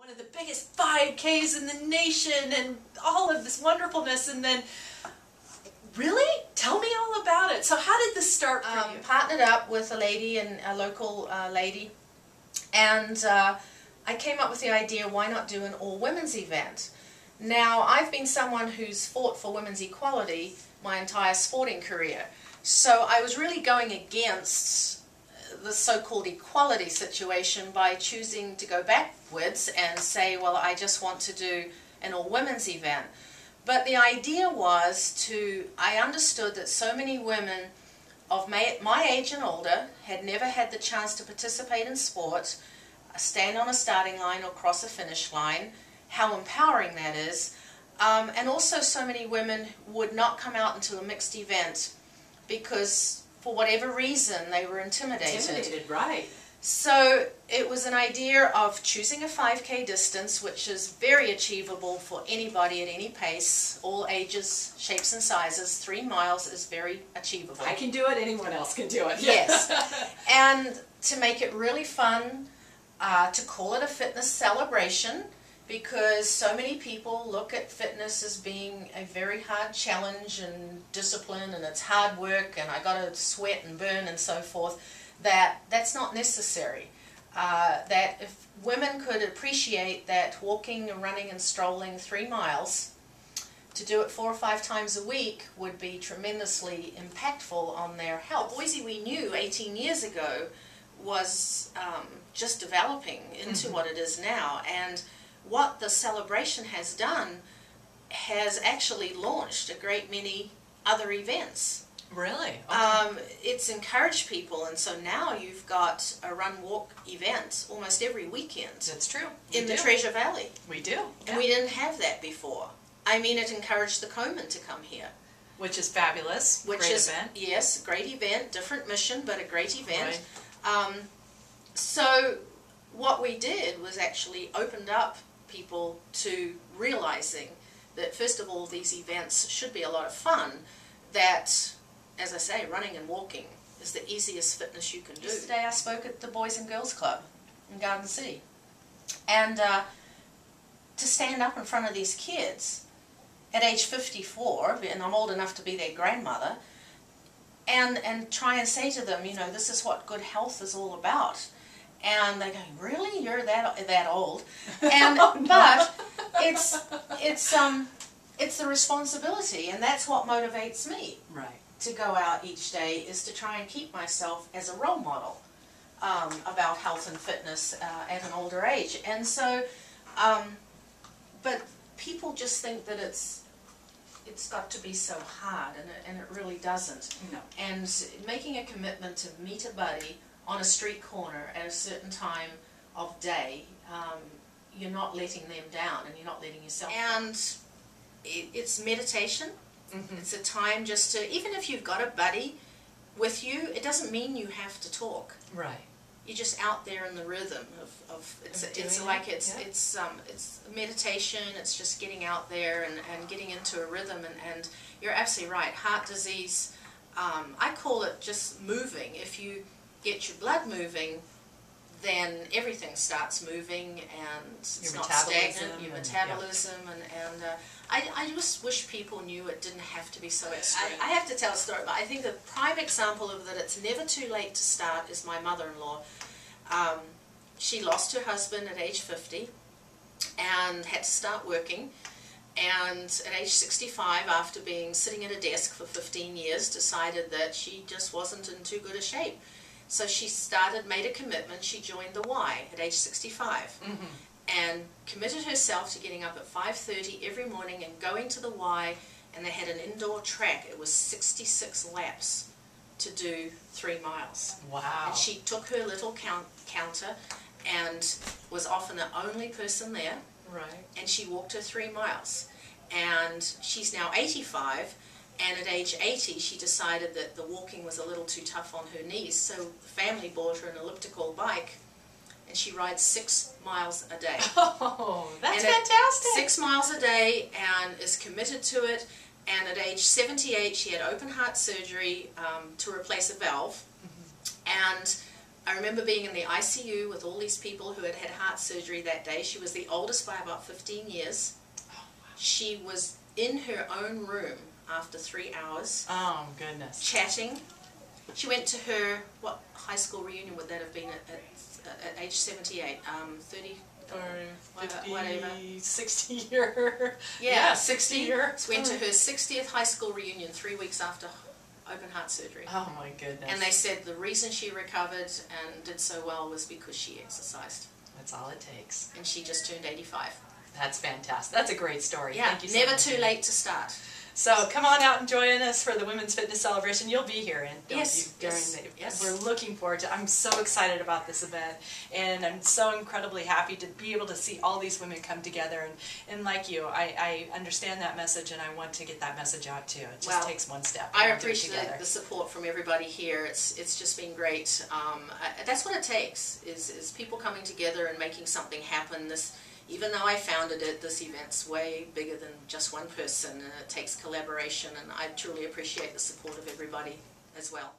one of the biggest 5Ks in the nation and all of this wonderfulness, and then, really? Tell me all about it. So how did this start for you? Partnered up with a lady, and a local lady, and I came up with the idea, why not do an all-women's event? Now, I've been someone who's fought for women's equality my entire sporting career, so I was really going against the so-called equality situation by choosing to go backwards and say, well, I just want to do an all-women's event. But the idea was I understood that so many women of my age and older had never had the chance to participate in sport, stand on a starting line or cross a finish line, how empowering that is, and also so many women would not come out into a mixed event because for whatever reason they were intimidated. Right. So it was an idea of choosing a 5K distance, which is very achievable for anybody at any pace, all ages, shapes and sizes. 3 miles is very achievable. I can do it, anyone else can do it. Yes. And to make it really fun, to call it a fitness celebration, because so many people look at fitness as being a very hard challenge and discipline, and it's hard work, and I got to sweat and burn and so forth, that's not necessary. That if women could appreciate that walking and running and strolling 3 miles, to do it 4 or 5 times a week would be tremendously impactful on their health. Boise, we knew 18 years ago, was just developing into what it is now, and what the celebration has done has actually launched a great many other events. Really? Okay. It's encouraged people, and so now you've got a run-walk event almost every weekend. That's true. In the Treasure Valley. We do. And we didn't have that before. I mean, it encouraged the Komen to come here. Which is fabulous. Great event. Yes, great event, different mission, but a great event. Right. So what we did was actually opened up people to realizing that, first of all, these events should be a lot of fun, that, as I say, running and walking is the easiest fitness you can do. Yesterday I spoke at the Boys and Girls Club in Garden City, and to stand up in front of these kids at age 54, and I'm old enough to be their grandmother, and try and say to them, you know, this is what good health is all about. And they go, really? You're that old? And oh, no. But it's the responsibility, and that's what motivates me. Right. To go out each day, is to try and keep myself as a role model about health and fitness at an older age. And so, but people just think that it's got to be so hard, and it really doesn't. No. And making a commitment to meet a buddy on a street corner at a certain time of day, you're not letting them down, and you're not letting yourself down. And it's meditation. It's a time just to, even if you've got a buddy with you, it doesn't mean you have to talk. Right. You're just out there in the rhythm of it's meditation. It's just getting out there and getting into a rhythm, and you're absolutely right. Heart disease, I call it just moving. If you get your blood moving, then everything starts moving, and it's not stagnant. Your metabolism, and I just wish people knew it didn't have to be so extreme. I have to tell a story, but I think the prime example of that it's never too late to start is my mother-in-law. She lost her husband at age 50 and had to start working, and at age 65, after being sitting at a desk for 15 years, decided that she just wasn't in too good a shape. So she made a commitment. She joined the Y at age 65 and committed herself to getting up at 5:30 every morning and going to the Y, and they had an indoor track. It was 66 laps to do 3 miles. Wow. And she took her little counter and was often the only person there. Right. And she walked her 3 miles. And she's now 85. And at age 80, she decided that the walking was a little too tough on her knees, so the family bought her an elliptical bike, and she rides 6 miles a day. Oh, that's fantastic! 6 miles a day, and is committed to it. And at age 78, she had open heart surgery to replace a valve. And I remember being in the ICU with all these people who had had heart surgery that day. She was the oldest by about 15 years. She was in her own room after 3 hours. Oh, goodness. Chatting. She went to her, what high school reunion would that have been at age 78? 30 or 50, whatever. 60 year. Yeah, 60 year. Went to her 60th high school reunion 3 weeks after open heart surgery. Oh my goodness. And they said the reason she recovered and did so well was because she exercised. That's all it takes. And she just turned 85. That's fantastic. That's a great story. Yeah, Thank you so never much. too late to start. So come on out and join us for the Women's Fitness Celebration. You'll be here, and yes, we're looking forward to. I'm so excited about this event, and I'm so incredibly happy to be able to see all these women come together. And like you, I understand that message, and I want to get that message out too. It just takes one step. I appreciate the support from everybody here. It's just been great. That's what it takes is people coming together and making something happen. Even though I founded it, this event's way bigger than just one person, and it takes collaboration, and I truly appreciate the support of everybody as well.